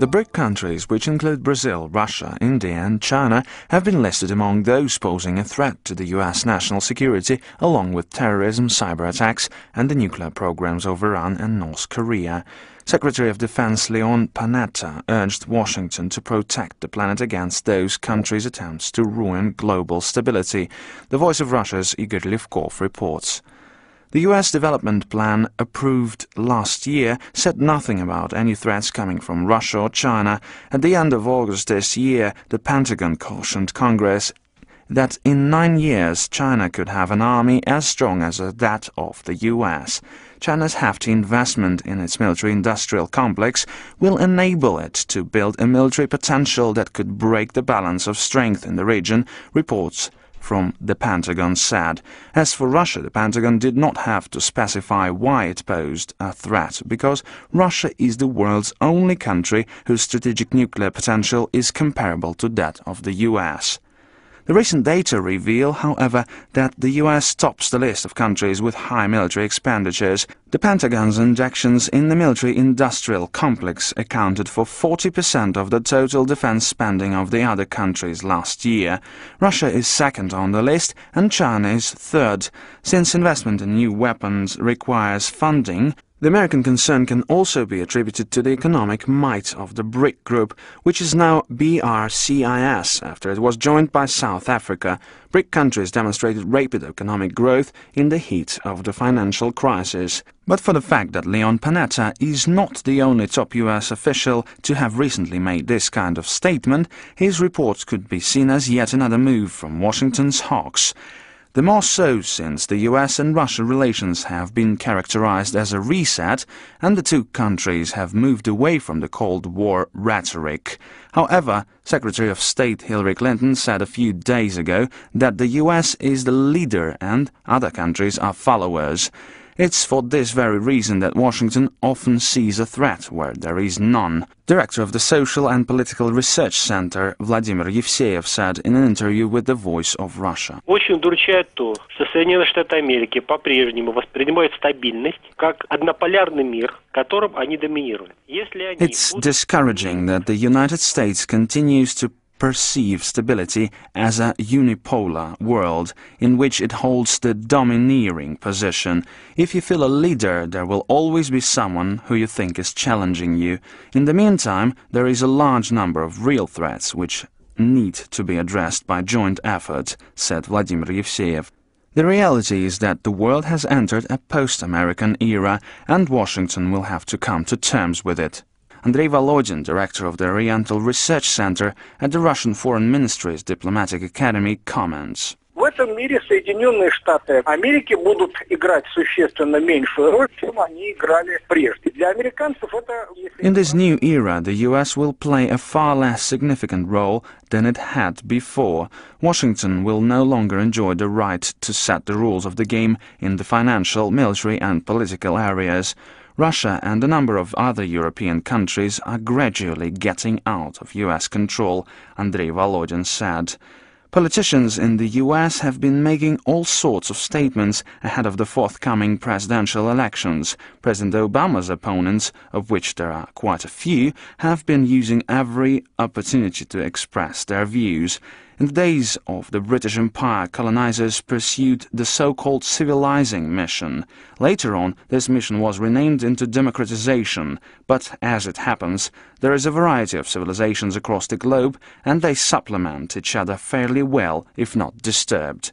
The BRIC countries, which include Brazil, Russia, India and China, have been listed among those posing a threat to the US national security, along with terrorism, cyber attacks and the nuclear programs of Iran and North Korea. Secretary of Defense Leon Panetta urged Washington to protect the planet against those countries' attempts to ruin global stability. The Voice of Russia's Igor Levkov reports. The U.S. development plan, approved last year, said nothing about any threats coming from Russia or China. At the end of August this year, the Pentagon cautioned Congress that in 9 years China could have an army as strong as that of the U.S. China's hefty investment in its military-industrial complex will enable it to build a military potential that could break the balance of strength in the region, reports from the Pentagon said. As for Russia, the Pentagon did not have to specify why it posed a threat, because Russia is the world's only country whose strategic nuclear potential is comparable to that of the US. The recent data reveal, however, that the US tops the list of countries with high military expenditures. The Pentagon's injections in the military-industrial complex accounted for 40% of the total defense spending of the other countries last year. Russia is second on the list and China is third. Since investment in new weapons requires funding, the American concern can also be attributed to the economic might of the BRIC group, which is now BRCIS after it was joined by South Africa. BRIC countries demonstrated rapid economic growth in the heat of the financial crisis. But for the fact that Leon Panetta is not the only top US official to have recently made this kind of statement, his reports could be seen as yet another move from Washington's hawks. The more so since the US and Russia relations have been characterized as a reset, and the two countries have moved away from the Cold War rhetoric. However, Secretary of State Hillary Clinton said a few days ago that the US is the leader and other countries are followers. It's for this very reason that Washington often sees a threat where there is none. Director of the Social and Political Research Center Vladimir Yevseev said in an interview with the Voice of Russia. Очень удручает то, что Соединенные Штаты Америки по-прежнему воспринимают стабильность как однополярный мир, в котором они доминируют. It's discouraging that the United States continues to perceive stability as a unipolar world in which it holds the domineering position. If you feel a leader, there will always be someone who you think is challenging you. In the meantime, there is a large number of real threats which need to be addressed by joint effort, said Vladimir Yevseev. The reality is that the world has entered a post-American era, and Washington will have to come to terms with it. Andrei Volodin, director of the Oriental Research Center at the Russian Foreign Ministry's Diplomatic Academy, comments. В этом мире Соединенные Штаты Америки будут играть существенно меньшую роль, чем они играли прежде. Для американцев это... In this new era, the US will play a far less significant role than it had before. Washington will no longer enjoy the right to set the rules of the game in the financial, military and political areas. Russia and a number of other European countries are gradually getting out of US control, Andrei Volodin said. Politicians in the US have been making all sorts of statements ahead of the forthcoming presidential elections. President Obama's opponents, of which there are quite a few, have been using every opportunity to express their views. In the days of the British Empire, colonizers pursued the so-called civilizing mission. Later on, this mission was renamed into democratization, but as it happens, there is a variety of civilizations across the globe, and they supplement each other fairly well, if not disturbed.